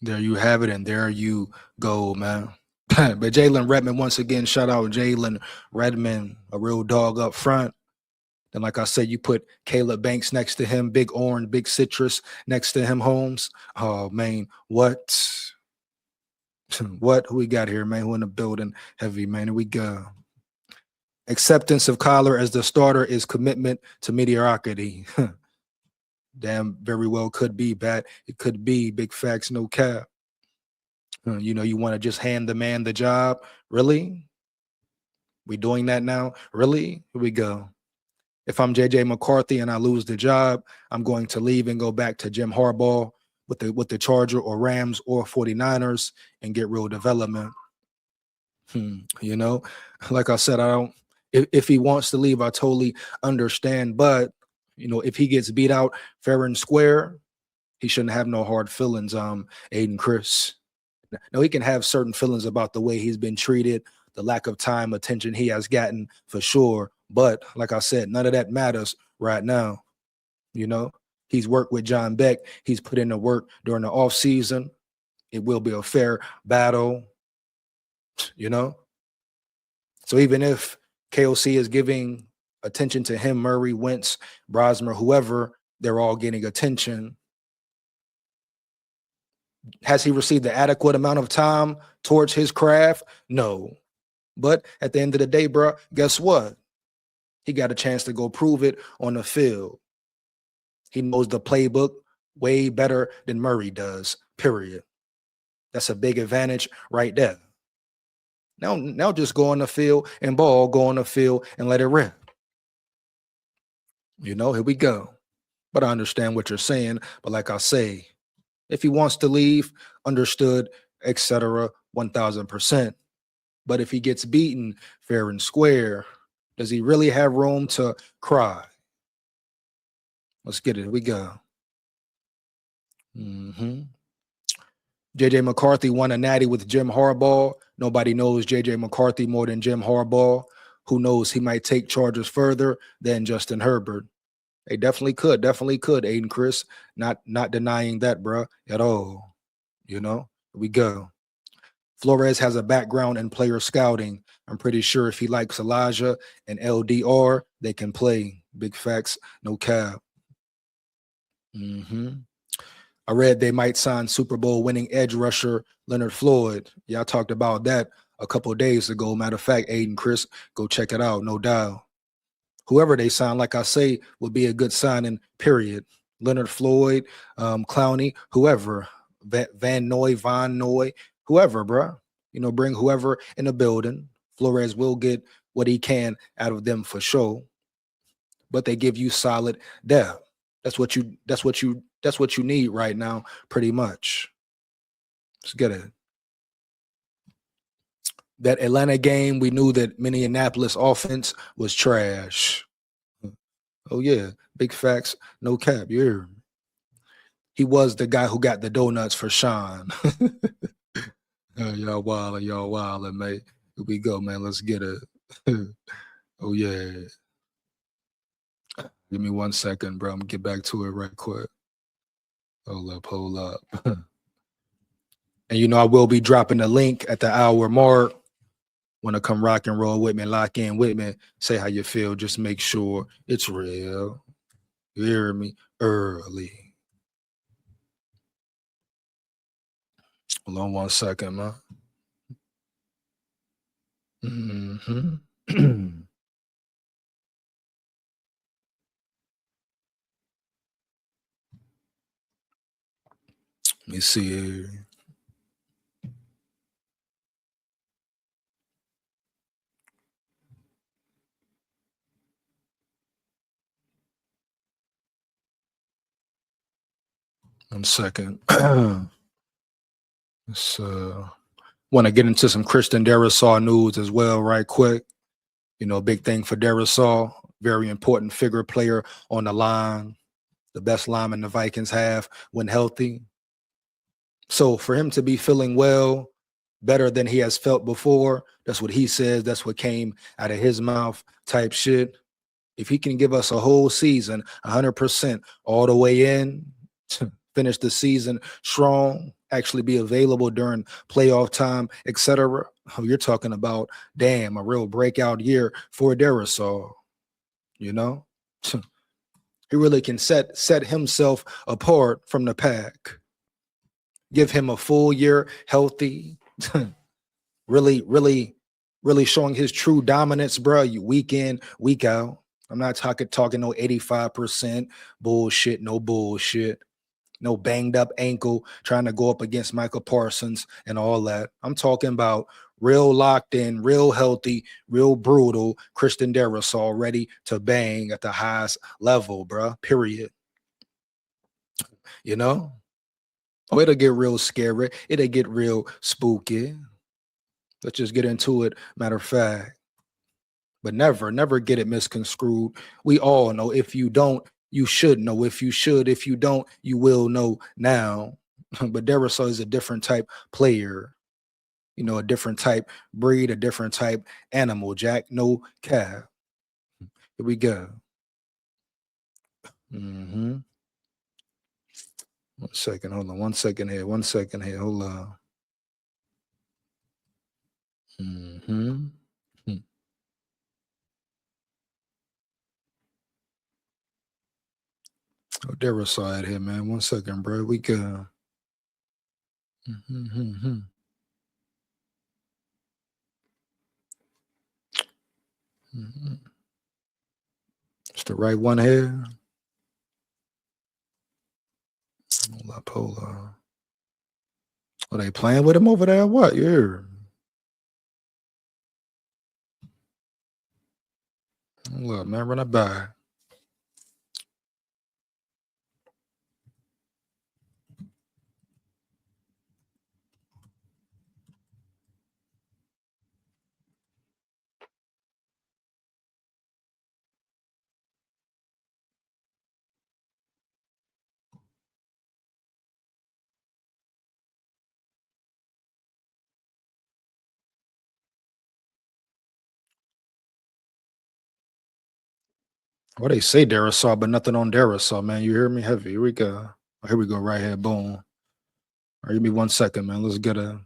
There you have it, and there you go, man. But Jalen Redmond, once again, shout out Jalen Redmond, a real dog up front. Then, like I said, you put Caleb Banks next to him, big orange, big citrus next to him, Holmes. Oh, man, what? What? Who we got here, man? Who in the building? Heavy, man. Here we go. Acceptance of Kyler as the starter is commitment to mediocrity. Damn, very well could be, Bat. It could be. Big facts, no cap. You know, you want to just hand the man the job? Really? We doing that now? Really? Here we go. If I'm JJ McCarthy and I lose the job, I'm going to leave and go back to Jim Harbaugh with the Charger or Rams or 49ers and get real development. You know, like I said, I don't. If he wants to leave, I totally understand. But you know, if he gets beat out fair and square, he shouldn't have no hard feelings. Aiden Chris. Now he can have certain feelings about the way he's been treated, the lack of time, attention he has gotten for sure. But like I said, none of that matters right now. You know, he's worked with John Beck. He's put in the work during the offseason. It will be a fair battle, you know. So even if KOC is giving attention to him, Murray, Wentz, Brosmer, whoever, they're all getting attention. Has he received the adequate amount of time towards his craft? No. But at the end of the day, bro, guess what? He got a chance to go prove it on the field. He knows the playbook way better than Murray does, period. That's a big advantage right there. Now just go on the field and ball, go on the field and let it rip. You know, here we go. But I understand what you're saying. But like I say, if he wants to leave, understood, etc., 1,000%. But if he gets beaten fair and square, does he really have room to cry? Let's get it. Here we go. JJ McCarthy won a natty with Jim Harbaugh. Nobody knows JJ McCarthy more than Jim Harbaugh. Who knows? He might take Chargers further than Justin Herbert. They definitely could, Aiden Chris. Not denying that, bro, at all. You know, here we go. Flores has a background in player scouting. I'm pretty sure if he likes Elijah and LDR, they can play. Big facts, no cap. I read they might sign Super Bowl winning edge rusher Leonard Floyd. Yeah, I talked about that a couple of days ago. Matter of fact, Aiden Chris, go check it out, no doubt. Whoever they sign, like I say, will be a good signing, period. Leonard Floyd, Clowney, whoever, Von Noy, whoever, bro. You know, bring whoever in the building. Flores will get what he can out of them for sure. But they give you solid depth. That's what you need right now, pretty much. Let's get it. That Atlanta game, we knew that Minneapolis offense was trash. Oh, yeah. Big facts, no cap. You hear me? He was the guy who got the donuts for Sean. Y'all wildin', mate. Here we go, man. Let's get it. Oh, yeah. Give me 1 second, bro. I'm going to get back to it right quick. Hold up. And, you know, I will be dropping the link at the hour mark. Want to come rock and roll with me, lock in with me, say how you feel. Just make sure it's real. You hear me? Early. Hold on 1 second, man. Let me see here. One second. Let's want to get into some Christian Darrisaw news as well, right quick. You know, big thing for Darrisaw, very important figure player on the line, the best lineman the Vikings have when healthy. So for him to be feeling well, better than he has felt before, that's what he says, that's what came out of his mouth type shit. If he can give us a whole season, 100% all the way in, finish the season strong, actually be available during playoff time, etc. Oh, you're talking about, damn, a real breakout year for Darrisaw, you know? He really can set himself apart from the pack. Give him a full year healthy, really, really, really showing his true dominance, bro. You week in, week out. I'm not talking no 85% bullshit, no bullshit, no banged up ankle trying to go up against Michael Parsons and all that. I'm talking about real locked in, real healthy, real brutal Christian Darrisaw ready to bang at the highest level, bro. Period. You know? Oh, it'll get real scary. It'll get real spooky. Let's just get into it. Matter of fact. But never get it misconstrued. We all know if you don't, you should know. If you should, if you don't, you will know now. But Darrisaw is a different type player, you know, a different type breed, a different type animal, Jack. No cap. Here we go. 1 second. Hold on. 1 second here. 1 second here. Hold on. Oh, Darrisaw here, man. 1 second, bro. We go. It's the right one here. Hold up. Are they playing with him over there? What? Yeah. Hold up, man. Run it back. Well, they say Darrisaw, but nothing on Darrisaw, man. You hear me? Heavy. Here we go. Oh, here we go. Right here. Boom. All right, give me 1 second, man. Let's get a.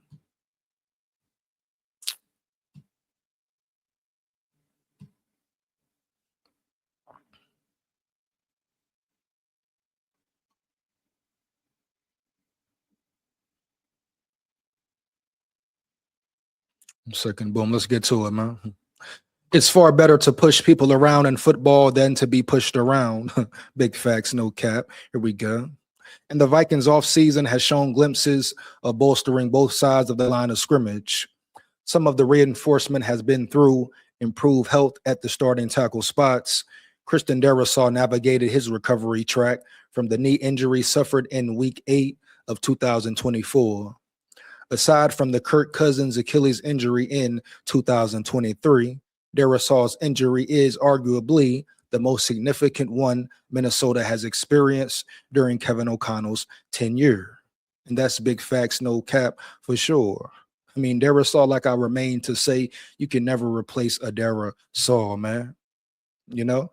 Second, boom. Let's get to it, man. It's far better to push people around in football than to be pushed around. Big facts, no cap. Here we go. And the Vikings offseason has shown glimpses of bolstering both sides of the line of scrimmage. Some of the reinforcement has been through improved health at the starting tackle spots. Christian Darrisaw navigated his recovery track from the knee injury suffered in week 8 of 2024. Aside from the Kirk Cousins Achilles injury in 2023, Darrisaw's injury is arguably the most significant one Minnesota has experienced during Kevin O'Connell's tenure. And that's big facts, no cap for sure. I mean, Darrisaw, like I remain to say, you can never replace a Darrisaw, man. You know?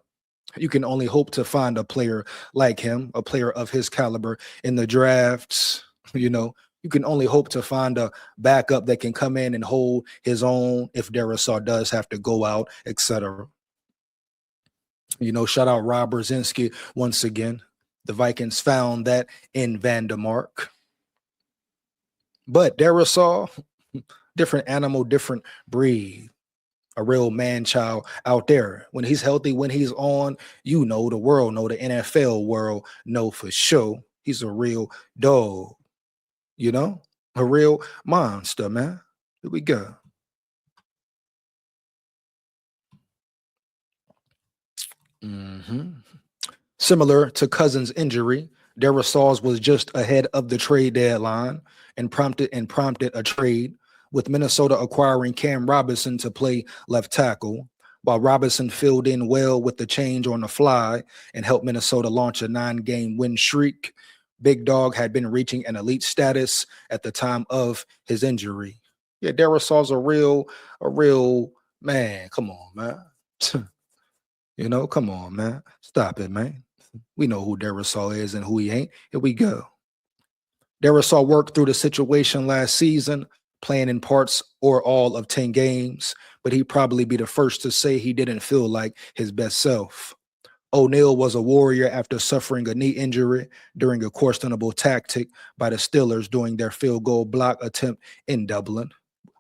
You can only hope to find a player like him, a player of his caliber in the drafts, you know. You can only hope to find a backup that can come in and hold his own if Darrisaw does have to go out, etc. You know, shout out Rob Brzezinski once again. The Vikings found that in Vandermark. But Darrisaw, different animal, different breed. A real man child out there. When he's healthy, when he's on, you know, the world know, the NFL world know for sure. He's a real dog. You know, a real monster, man. Here we go. Similar to Cousins' injury, Darrisaw's was just ahead of the trade deadline and prompted a trade, with Minnesota acquiring Cam Robinson to play left tackle. While Robinson filled in well with the change on the fly and helped Minnesota launch a 9-game win streak, Big Dog had been reaching an elite status at the time of his injury. Yeah, Darrisaw's a real man. Come on, man. You know, come on, man. Stop it, man. We know who Darrisaw is and who he ain't. Here we go. Darisaw worked through the situation last season, playing in parts or all of 10 games, but he'd probably be the first to say he didn't feel like his best self. O'Neal was a warrior after suffering a knee injury during a questionable tactic by the Steelers during their field goal block attempt in Dublin.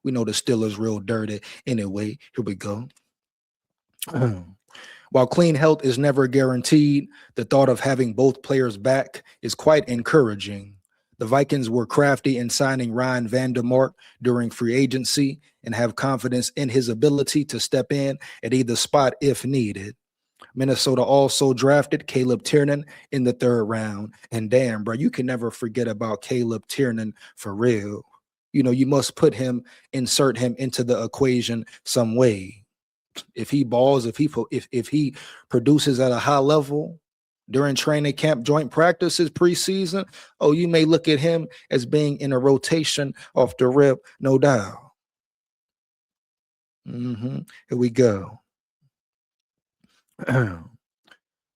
We know the Steelers real dirty anyway. Here we go. While clean health is never guaranteed, the thought of having both players back is quite encouraging. The Vikings were crafty in signing Ryan Vandermark during free agency and have confidence in his ability to step in at either spot if needed. Minnesota also drafted Caleb Tiernan in the 3rd round. And damn, bro, you can never forget about Caleb Tiernan for real. You know, you must insert him into the equation some way. If he balls, if he produces at a high level during training camp, joint practices, preseason, oh, you may look at him as being in a rotation off the rip, no doubt. Here we go.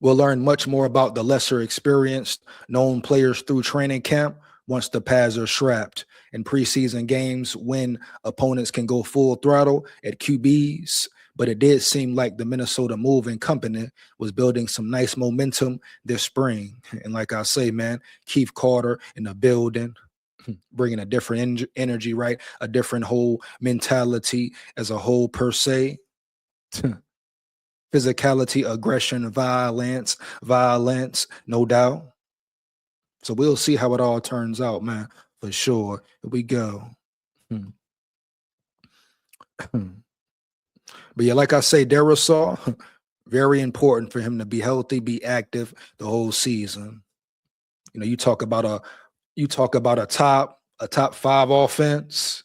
We'll learn much more about the lesser experienced known players through training camp once the pads are strapped. In preseason games when opponents can go full throttle at QBs, but it did seem like the Minnesota moving company was building some nice momentum this spring. And like I say, man, Keith Carter in the building, bringing a different energy, right? A different whole mentality as a whole per se. Physicality, aggression, violence, no doubt. So we'll see how it all turns out, man, for sure. Here we go. But yeah, like I say, Darisaw, very important for him to be healthy, be active the whole season. You know, you talk about a top 5 offense.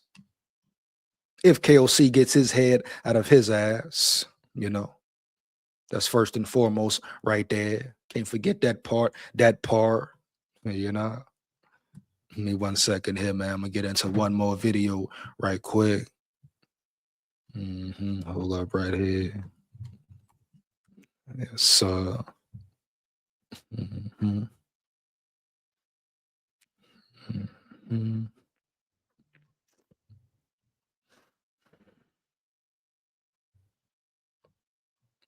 If KOC gets his head out of his ass, you know, that's first and foremost right there. Can't forget that part, you know. Give me 1 second here, man. I'm gonna get into one more video right quick. Hold up right here. Yes, sir.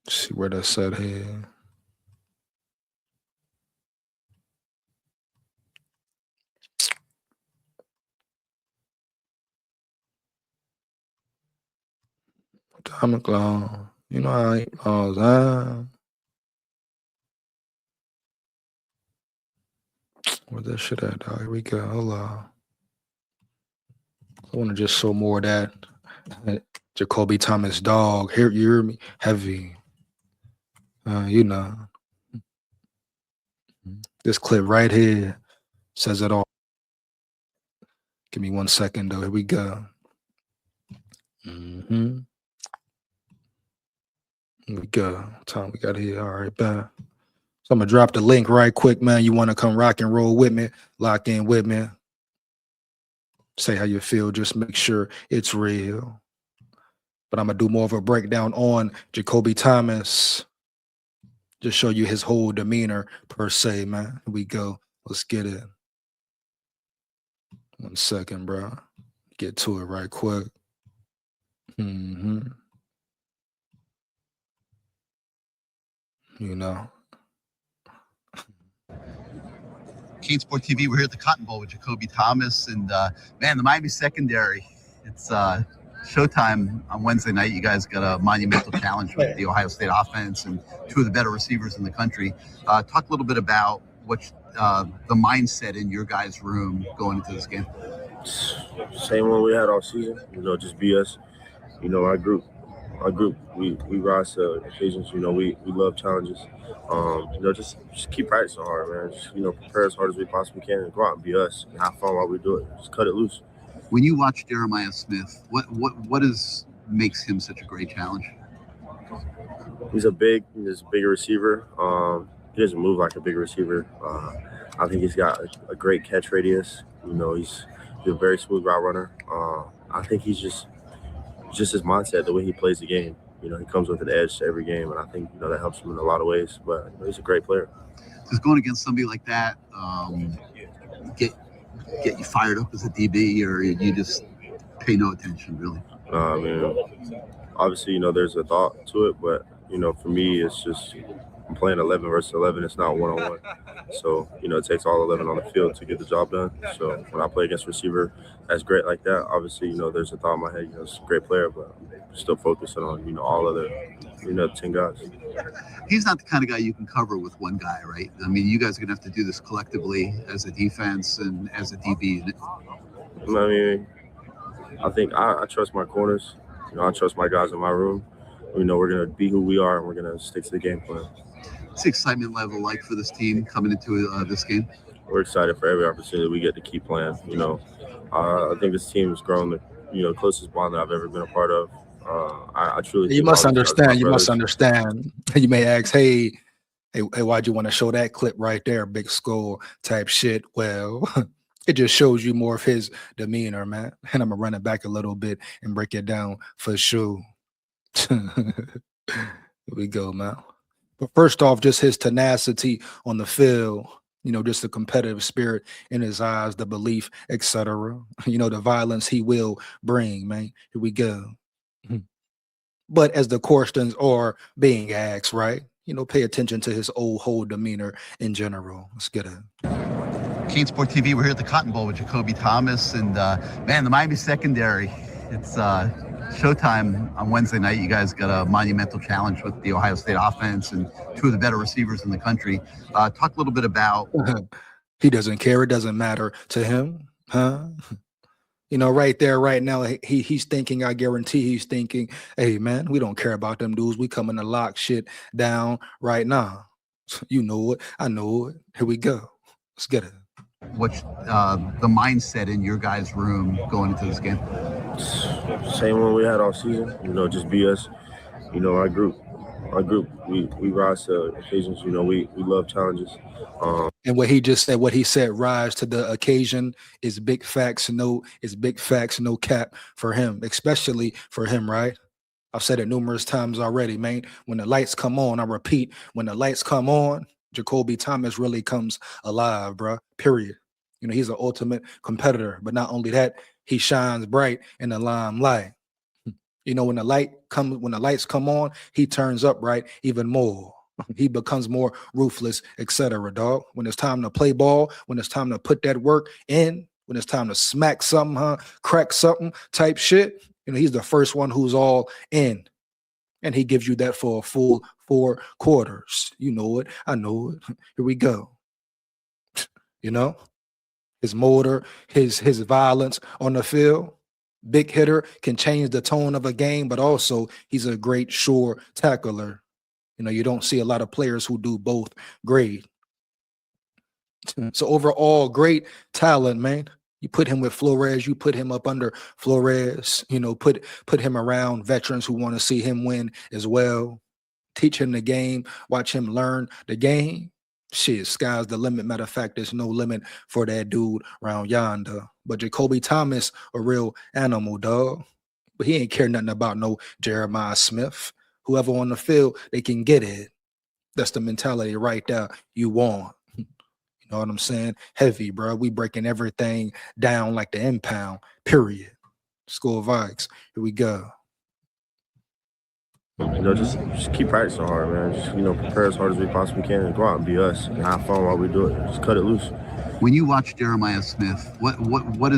See where that's at here. Diamond Clown. You know how I that. Where that shit at, dog? Here we go. Hold on. I want to just show more of that JAKOBE Thomas dog. Here, you hear me? Heavy. You know. This clip right here says it all. Give me 1 second, though. Here we go. Here we go. What time we got here? All right, bye. So I'm going to drop the link right quick, man. You want to come rock and roll with me, lock in with me. Say how you feel. Just make sure it's real. But I'm going to do more of a breakdown on JAKOBE Thomas. Just show you his whole demeanor per se, man. Here we go. Let's get it. 1 second, bro. Get to it right quick. You know. Kane Sport TV, we're here at the Cotton Bowl with JAKOBE Thomas. And, man, the Miami secondary, it's showtime on Wednesday night. You guys got a monumental challenge with the Ohio State offense and 2 of the better receivers in the country. Talk a little bit about what the mindset in your guys' room going into this game. Same one we had all season, you know, just be us. You know, our group, we rise to occasions. You know, we love challenges. You know, just keep practicing hard, man. Just, you know, prepare as hard as we possibly can and go out and be us and have fun while we do it. Just cut it loose. When you watch Jeremiah Smith, what makes him such a great challenge? He's a bigger receiver. He doesn't move like a big receiver. I think he's got a great catch radius. You know, he's a very smooth route runner. I think he's just his mindset, the way he plays the game. You know, he comes with an edge to every game, and I think, you know, that helps him in a lot of ways. But, you know, he's a great player. Just going against somebody like that, get you fired up as a DB, or you just pay no attention, really? I mean, obviously, there's a thought to it, but, for me, it's just I'm playing 11 versus 11. It's not one-on-one. So, it takes all 11 on the field to get the job done. So when I play against a receiver that's great like that, obviously, there's a thought in my head, it's a great player, but I'm still focusing on, all other, 10 guys. He's not the kind of guy you can cover with one guy, right? I mean, you guys are going to have to do this collectively as a defense and as a DB. I mean, I think I trust my corners. I trust my guys in my room. We're going to be who we are, and we're going to stick to the game plan. What's the excitement level like for this team coming into this game? We're excited for every opportunity we get to keep playing. I think this team has grown the closest bond that I've ever been a part of. I truly. You must understand. You must understand. You may ask, hey, why'd you want to show that clip right there? Big SKOL type shit. Well, it just shows you more of his demeanor, man. And I'm gonna run it back a little bit and break it down for sure. Here we go, man. But first off, just his tenacity on the field, just the competitive spirit in his eyes, the belief, etc. The violence he will bring, man. Here we go. But as the questions are being asked, right? Pay attention to his whole demeanor in general. Let's get it. Kane Sport TV, we're here at the Cotton Bowl with JAKOBE Thomas, and man, the Miami secondary, it's showtime on Wednesday night. You guys got a monumental challenge with the Ohio State offense and two of the better receivers in the country. Talk a little bit about. He doesn't care. It doesn't matter to him, huh? Right there, right now, he's thinking, I guarantee he's thinking, hey, man, we don't care about them dudes. We coming to lock shit down right now. You know it. I know it. Here we go. Let's get it. What's the mindset in your guys' room going into this game? Same one we had all season. Just be us. Our group, we rise to occasions. We love challenges. And what he said, rise to the occasion is big facts. No cap for him, especially for him, right? I've said it numerous times already, man. When the lights come on, I repeat, when the lights come on, JAKOBE Thomas really comes alive, bro. Period. He's an ultimate competitor, but not only that, he shines bright in the limelight. When the lights come on, he turns up right even more. He becomes more ruthless, etc. Dog. When it's time to play ball, when it's time to put that work in, when it's time to smack something, crack something type shit, he's the first one who's all in. And he gives you that for a full 4 quarters. You know it. I know it. Here we go. His motor, his violence on the field. Big hitter, can change the tone of a game, but also he's a great sure tackler. You don't see a lot of players who do both great. So overall, great talent, man. You put him with Flores, you put him up under Flores, put him around veterans who want to see him win as well. Teach him the game, watch him learn the game. Shit, sky's the limit. Matter of fact, there's no limit for that dude around yonder. But JAKOBE Thomas, a real animal, dog. But he ain't care nothing about no Jeremiah Smith. Whoever on the field, they can get it. That's the mentality right there you want. You know what I'm saying? Heavy, bro. We breaking everything down like the impound, period. SKOL VIKES. Here we go. Just keep practicing hard, man. Just, prepare as hard as we possibly can and go out and be us and have fun while we do it. Just cut it loose. When you watch Jeremiah Smith, what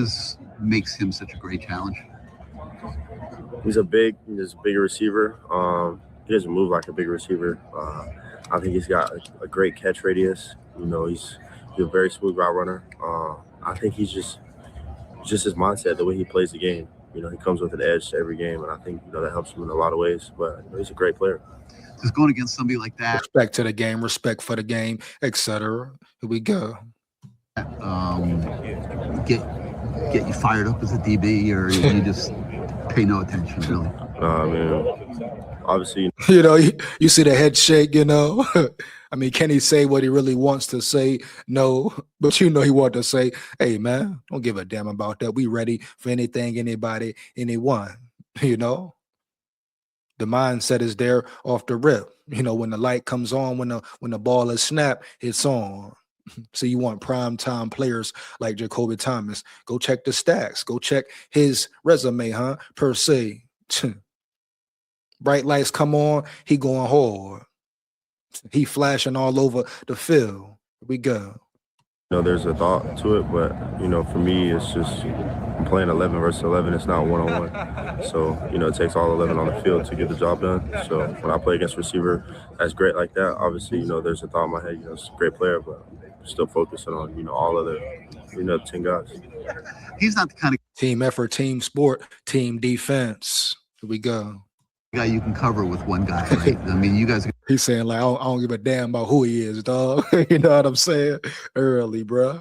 makes him such a great challenge? He's a bigger receiver. He doesn't move like a big receiver. I think he's got a great catch radius. He's a very smooth route runner. I think he's just his mindset, the way he plays the game. He comes with an edge to every game, and I think that helps him in a lot of ways. But he's a great player. Just going against somebody like that. Respect to the game, respect for the game, etc. Here we go. Get you fired up as a DB, or you just pay no attention, really? Obviously. You see the head shake, I mean, can he say what he really wants to say? No, but he want to say, hey, man, don't give a damn about that. We ready for anything, anybody, anyone, The mindset is there off the rip. When the light comes on, when the ball is snapped, it's on. So you want prime time players like JAKOBE Thomas. Go check the stats. Go check his resume, huh? Per se. Bright lights come on, he going hard. He flashing all over the field. Here we go. You know, there's a thought to it, but, you know, for me, it's just I'm playing 11 versus 11. It's not one-on-one. So, you know, it takes all 11 on the field to get the job done. So when I play against a receiver that's great like that, obviously, you know, there's a thought in my head, you know, it's a great player, but I'm still focusing on, you know, all other, you know, 10 guys. He's not the kind of Team effort, team sport, team defense. Here we go. guy you can cover with one guy, right? I mean, you guys. He's saying, like, I don't give a damn about who he is, dog. You know what I'm saying? Early, bro.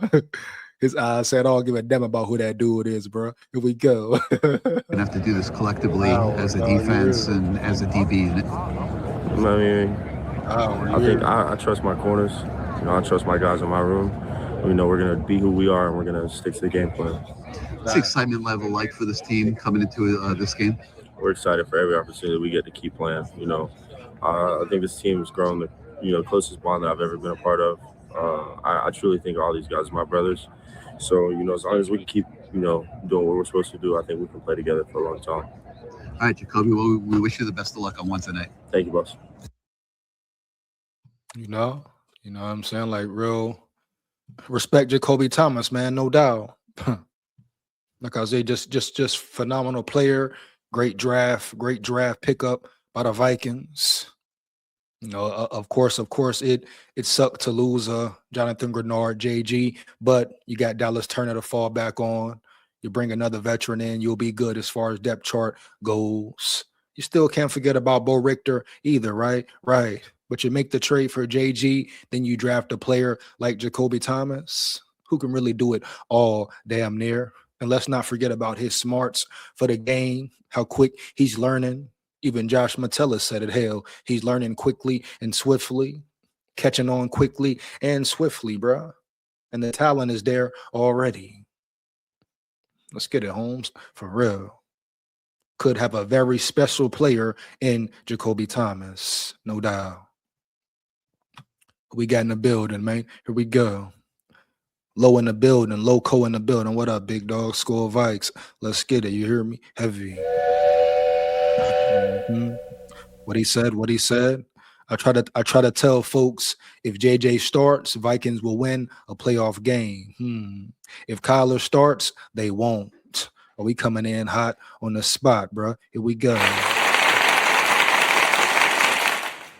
His eyes said, I don't give a damn about who that dude is, bro. Here we go. Gonna have to do this collectively as a defense and as a DB. I mean, I think I trust my corners. You know, I trust my guys in my room. We know we're going to be who we are, and we're going to stick to the game plan. What's the excitement level like for this team coming into this game? We're excited for every opportunity we get to keep playing. You know, I think this team has grown the, you know, closest bond that I've ever been a part of. I truly think all these guys are my brothers. So, you know, as long as we can keep, you know, doing what we're supposed to do, I think we can play together for a long time. All right, JAKOBE, well, we wish you the best of luck on Wednesday night. Thank you, boss. You know what I'm saying? Like, real respect JAKOBE Thomas, man, no doubt. Like I say, just phenomenal player, great draft pickup by the Vikings. You know, of course, it sucked to lose Jonathan Grenard, JG, but you got Dallas Turner to fall back on. You bring another veteran in, you'll be good as far as depth chart goes. You still can't forget about Bo Richter either, right? Right. But you make the trade for JG, then you draft a player like JAKOBE Thomas, who can really do it all damn near. And let's not forget about his smarts for the game, how quick he's learning. Even Josh Metellus said it, hell, he's learning quickly and swiftly, catching on quickly and swiftly, bro. And the talent is there already. Let's get it, Holmes, for real. Could have a very special player in JAKOBE Thomas, no doubt. We got in the building, man. Here we go. Low in the building, Loco in the building. What up, big dog? SKOL Vikes. Let's get it. You hear me? Heavy. What he said. I try to tell folks, if JJ starts, Vikings will win a playoff game. If Kyler starts, they won't. Are we coming in hot on the spot, bro? Here we go.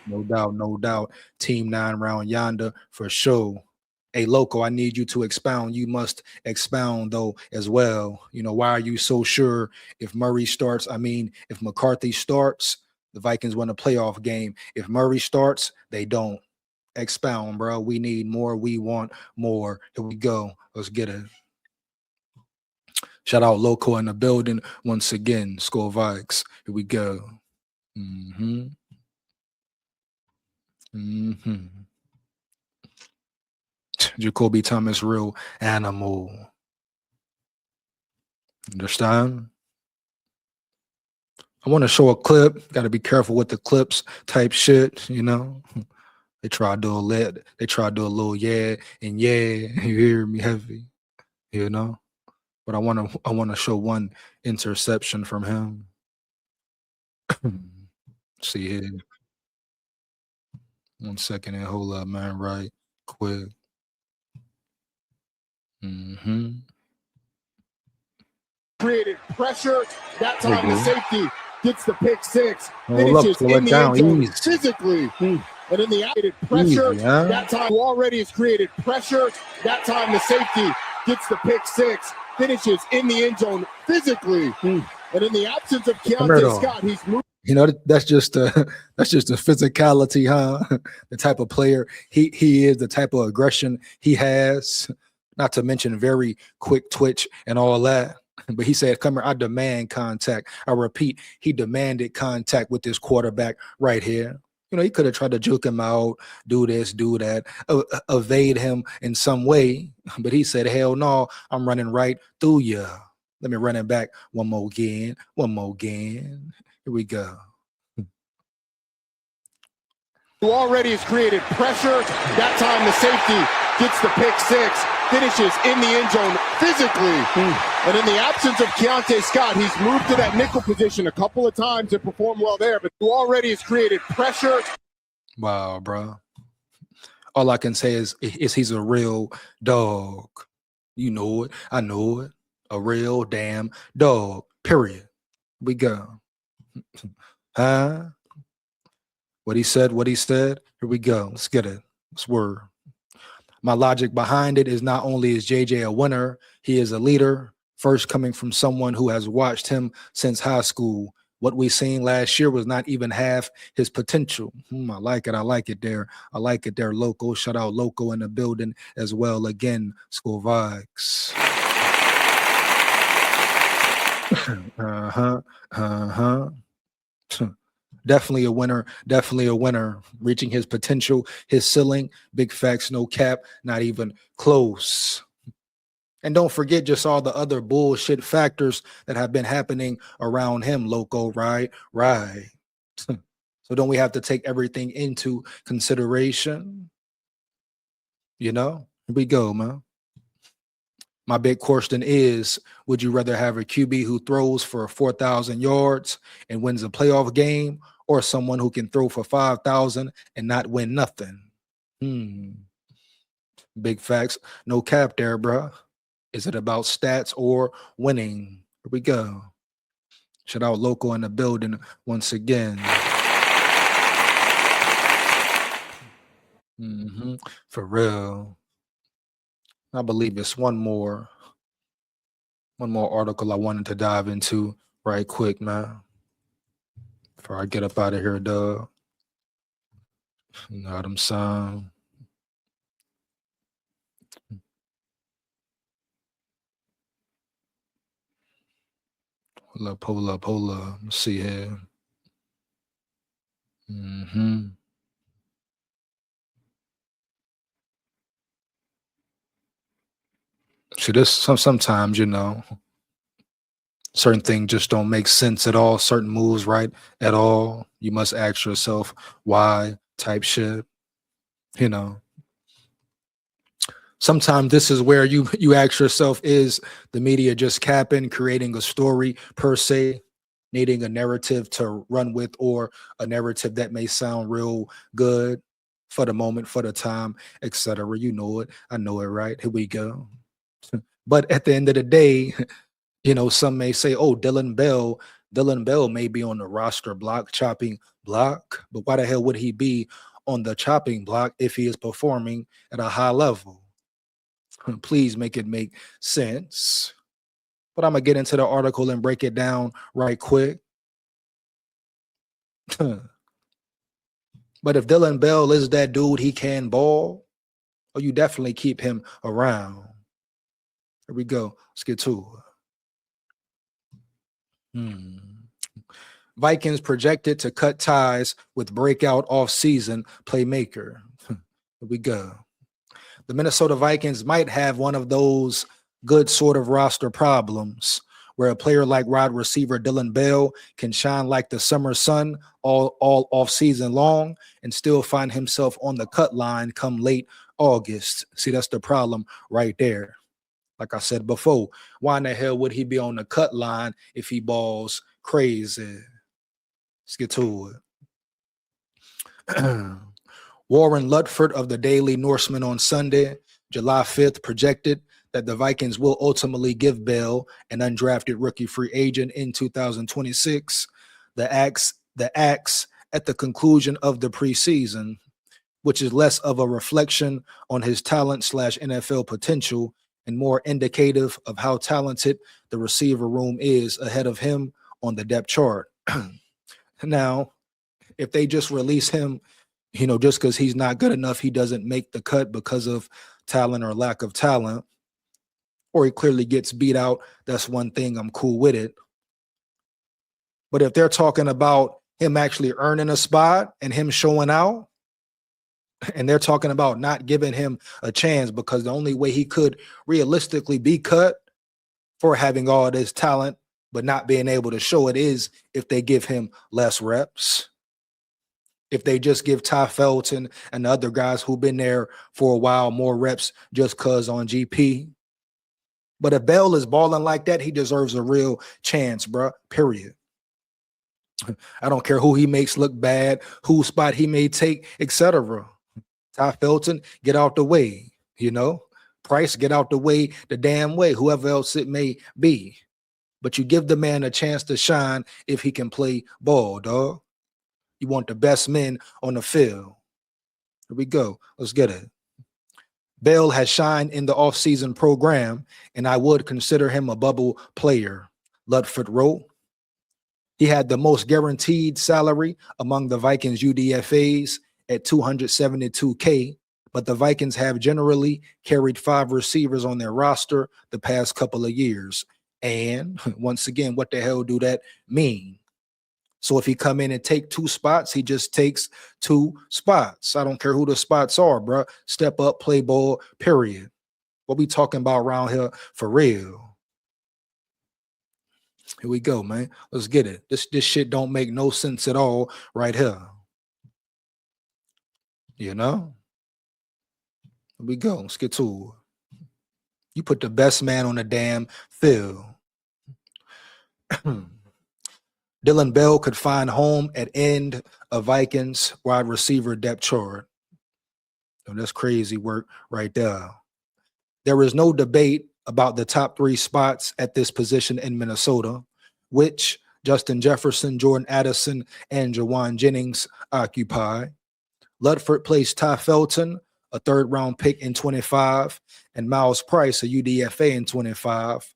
No doubt. Team 9 round yonder for sure. Hey, Loco, I need you to expound. You must expound, though, as well. You know, why are you so sure if Murray starts? I mean, if McCarthy starts, the Vikings win a playoff game. If Murray starts, they don't. Expound, bro. We need more. We want more. Here we go. Let's get it. Shout out Loco in the building once again. SKOL Vikes. Here we go. JAKOBE Thomas, real animal. Understand? I want to show a clip. Got to be careful with the clips type shit, you know. They try to do a little yeah and yeah. You hear me, heavy, you know. But I want to show one interception from him. See here. 1 second and hold up, man. Right quick. Created pressure. That time the safety gets the pick six. Finishes in the end zone physically. And in the created pressure, that time already has created pressure. That time the safety gets the pick six. Finishes in the end zone physically. And in the absence of Keontae Scott, he's moving. You know, that's just the physicality, huh? The type of player he is, the type of aggression he has. Not to mention very quick twitch and all that. But he said, come here, I demand contact. I repeat, he demanded contact with this quarterback right here. You know, he could have tried to juke him out, do this, do that, evade him in some way. But he said, hell no, I'm running right through you. Let me run it back one more again. Here we go. Who already has created pressure. That time the safety gets the pick six, finishes in the end zone physically. And in the absence of Keontae Scott, he's moved to that nickel position a couple of times and performed well there, but who already has created pressure. Wow, bro. All I can say is he's a real dog. You know it. I know it. A real damn dog. Period. We go. Huh? What he said, what he said. Here we go. Let's get it. Let's word. My logic behind it is not only is JJ a winner, he is a leader. First, coming from someone who has watched him since high school. What we seen last year was not even half his potential. I like it. I like it there. I like it there, Loco. Shout out Loco in the building as well. Again, SKOL VIKES. Definitely a winner. Definitely a winner. Reaching his potential, his ceiling. Big facts, no cap. Not even close. And don't forget just all the other bullshit factors that have been happening around him, Loco, right? Right. So don't we have to take everything into consideration? You know? Here we go, man. My big question is, would you rather have a QB who throws for 4,000 yards and wins a playoff game, or someone who can throw for 5,000 and not win nothing? Big facts. No cap there, bro. Is it about stats or winning? Here we go. Shout out Loco in the building once again. For real. I believe it's one more article I wanted to dive into right quick, man. Before I get up out of here, dog. You know what I'm saying? Hold up. Let's see here. See, this sometimes, you know, certain things just don't make sense at all. Certain moves, right? At all. You must ask yourself why type shit. You know. Sometimes this is where you ask yourself, is the media just capping, creating a story per se, needing a narrative to run with, or a narrative that may sound real good for the moment, for the time, etc. You know it. I know it, right? Here we go. But at the end of the day, you know, some may say, oh, Dillon Bell may be on the roster block, chopping block, but why the hell would he be on the chopping block if he is performing at a high level? Please make it make sense. But I'm going to get into the article and break it down right quick. But if Dillon Bell is that dude, he can ball, or you definitely keep him around. Here we go. Let's get to it. Vikings projected to cut ties with breakout offseason playmaker. Here we go. The Minnesota Vikings might have one of those good sort of roster problems where a player like wide receiver Dillon Bell can shine like the summer sun all off season long and still find himself on the cut line come late August. See, that's the problem right there. Like I said before, why in the hell would he be on the cut line if he balls crazy? Let's get to it. Warren Ludford of the Daily Norseman on Sunday, July 5th, projected that the Vikings will ultimately give Bell, an undrafted rookie free agent in 2026, the axe at the conclusion of the preseason, which is less of a reflection on his talent/NFL potential and more indicative of how talented the receiver room is ahead of him on the depth chart. Now, if they just release him, you know, just because he's not good enough, he doesn't make the cut because of talent or lack of talent, or he clearly gets beat out, that's one thing. I'm cool with it. But if they're talking about him actually earning a spot and him showing out, and they're talking about not giving him a chance because the only way he could realistically be cut for having all this talent but not being able to show it is if they give him less reps. if they just give Ty Felton and the other guys who've been there for a while more reps just cause on GP. But if Bell is balling like that, he deserves a real chance, bro. Period. I don't care who he makes look bad, whose spot he may take, etc. Ty Felton, get out the way, you know. Price, get out the way the damn way, whoever else it may be. But you give the man a chance to shine if he can play ball, dog. You want the best men on the field. Here we go. Let's get it. Bell has shined in the offseason program, and I would consider him a bubble player. Ludford wrote. He had the most guaranteed salary among the Vikings UDFAs at $272K, but the Vikings have generally carried 5 receivers on their roster the past couple of years. And once again, what the hell do that mean? So if he come in and take 2 spots, he just takes 2 spots. I don't care who the spots are, bro. Step up, play ball, period. What we talking about around here for real? Here we go, man. Let's get it. This shit don't make no sense at all right here. You know? Here we go. Let's get to it. You put the best man on the damn field. Dillon Bell could find home at end of Vikings wide receiver depth chart. So that's crazy work right there. There is no debate about the top 3 spots at this position in Minnesota, which Justin Jefferson, Jordan Addison, and Jawan Jennings occupy. Ludford placed Ty Felton, a 3rd-round pick in 25, and Miles Price, a UDFA in 25.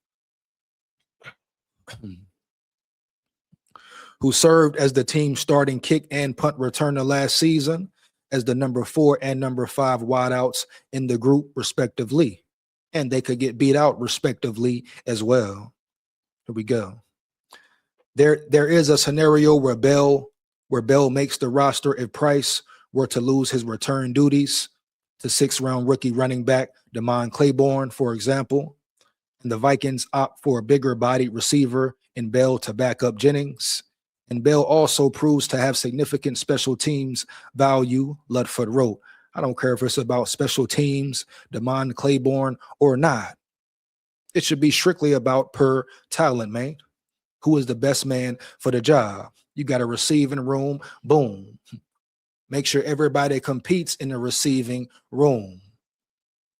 Who served as the team's starting kick and punt returner last season as the number 4 and number 5 wideouts in the group, respectively. And they could get beat out, respectively, as well. Here we go. There is a scenario where Bell makes the roster if Price were to lose his return duties to 6th-round rookie running back Damon Claiborne, for example, and the Vikings opt for a bigger-bodied receiver in Bell to back up Jennings. And Bell also proves to have significant special teams value, Ludford wrote. I don't care if it's about special teams, Damon Claiborne, or not. It should be strictly about per talent, man. Who is the best man for the job? You got a receiving room, boom. Make sure everybody competes in the receiving room.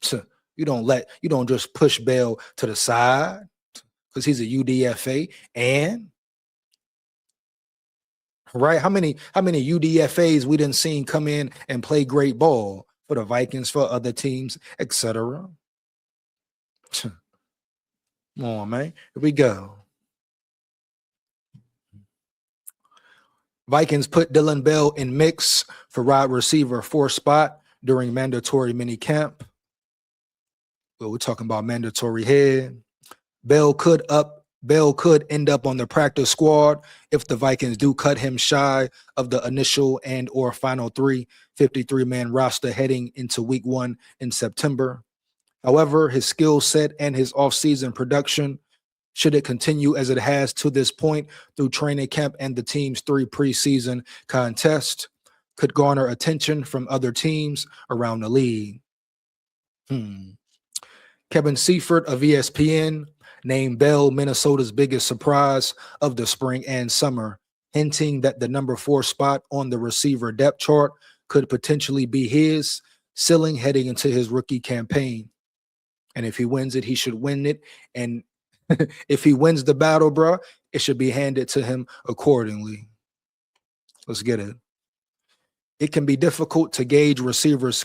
So you don't just push Bell to the side because he's a UDFA and right? How many UDFAs we done seen come in and play great ball for the Vikings, for other teams, etc. Come on, man. Here we go. Vikings put Dillon Bell in mix for wide receiver 4 spot during mandatory mini camp. Well, we're talking about mandatory head. Bell could end up on the practice squad if the Vikings do cut him shy of the initial and or final 53-man roster heading into week 1 in September. However, his skill set and his offseason production, should it continue as it has to this point through training camp and the team's 3 preseason contests, could garner attention from other teams around the league. Kevin Seifert of ESPN named Bell Minnesota's biggest surprise of the spring and summer, hinting that the number 4 spot on the receiver depth chart could potentially be his ceiling heading into his rookie campaign. And if he wins it, he should win it. And if he wins the battle, bro, it should be handed to him accordingly. Let's get it. It can be difficult to gauge receivers'